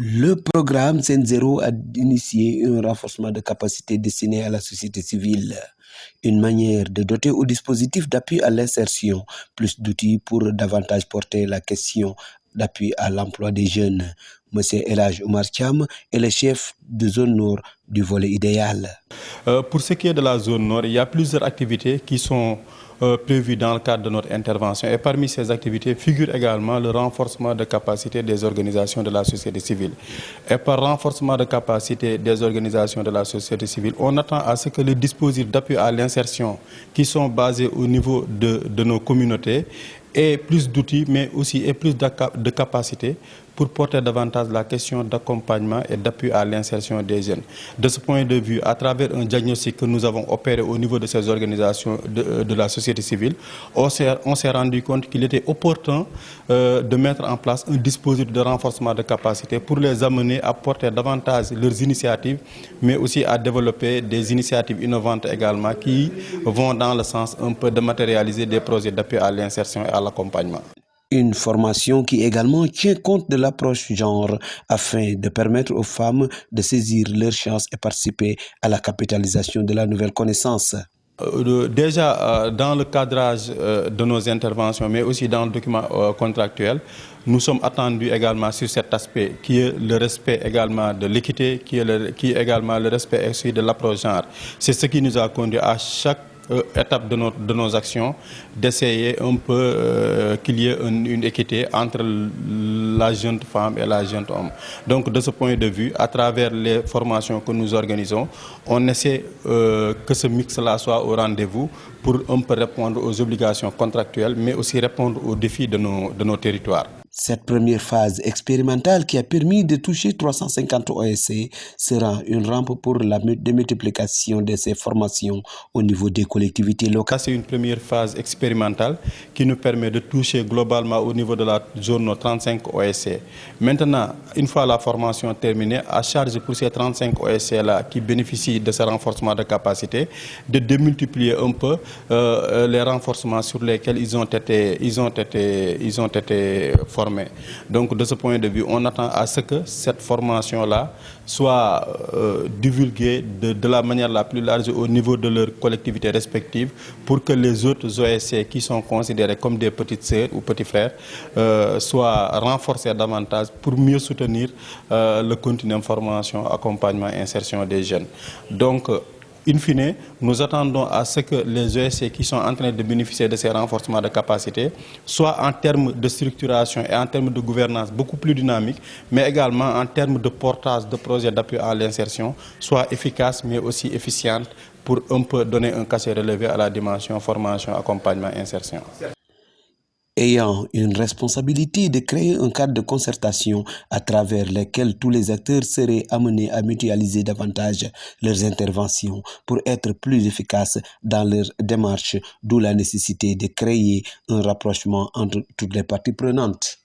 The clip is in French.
Le programme Sen0 a initié un renforcement de capacité destiné à la société civile, une manière de doter au dispositif d'appui à l'insertion, plus d'outils pour davantage porter la question d'appui à l'emploi des jeunes. Monsieur Elhaj Oumar Thiam est le chef de zone nord du volet idéal. Pour ce qui est de la zone nord, il y a plusieurs activités qui sont prévues dans le cadre de notre intervention. Et parmi ces activités figure également le renforcement de capacité des organisations de la société civile. Et par renforcement de capacité des organisations de la société civile, on attend à ce que les dispositifs d'appui à l'insertion qui sont basés au niveau de nos communautés aient plus d'outils, mais aussi aient plus de capacités pour porter davantage la question d'accompagnement et d'appui à l'insertion des jeunes. De ce point de vue, à travers un diagnostic que nous avons opéré au niveau de ces organisations de la société civile, on s'est rendu compte qu'il était opportun de mettre en place un dispositif de renforcement de capacité pour les amener à porter davantage leurs initiatives, mais aussi à développer des initiatives innovantes également qui vont dans le sens un peu de matérialiser des projets d'appui à l'insertion et à l'accompagnement. Une formation qui également tient compte de l'approche genre afin de permettre aux femmes de saisir leurs chances et participer à la capitalisation de la nouvelle connaissance. Déjà, dans le cadrage de nos interventions, mais aussi dans le document contractuel, nous sommes attendus également sur cet aspect qui est le respect également de l'équité, qui est également le respect aussi de l'approche genre. C'est ce qui nous a conduit à chaque étape de nos actions, d'essayer un peu qu'il y ait une équité entre la jeune femme et la jeune homme. Donc de ce point de vue, à travers les formations que nous organisons, on essaie que ce mix-là soit au rendez-vous pour un peu répondre aux obligations contractuelles, mais aussi répondre aux défis de nos territoires. Cette première phase expérimentale qui a permis de toucher 350 OSC sera une rampe pour la démultiplication de ces formations au niveau des collectivités locales. C'est une première phase expérimentale qui nous permet de toucher globalement au niveau de la zone 35 OSC. Maintenant, une fois la formation terminée, à charge pour ces 35 OSC-là qui bénéficient de ce renforcement de capacité, de démultiplier un peu les renforcements sur lesquels ils ont été formés. Donc de ce point de vue, on attend à ce que cette formation-là soit divulguée de la manière la plus large au niveau de leurs collectivités respectives pour que les autres OSC qui sont considérés comme des petites sœurs ou petits frères soient renforcés davantage pour mieux soutenir le continuum formation, accompagnement et insertion des jeunes. Donc, in fine, nous attendons à ce que les ESC qui sont en train de bénéficier de ces renforcements de capacité soient en termes de structuration et en termes de gouvernance beaucoup plus dynamiques, mais également en termes de portage de projets d'appui à l'insertion, soient efficaces mais aussi efficientes pour un peu donner un cachet relevé à la dimension formation, accompagnement et insertion. Ayant une responsabilité de créer un cadre de concertation à travers lequel tous les acteurs seraient amenés à mutualiser davantage leurs interventions pour être plus efficaces dans leur démarche, d'où la nécessité de créer un rapprochement entre toutes les parties prenantes.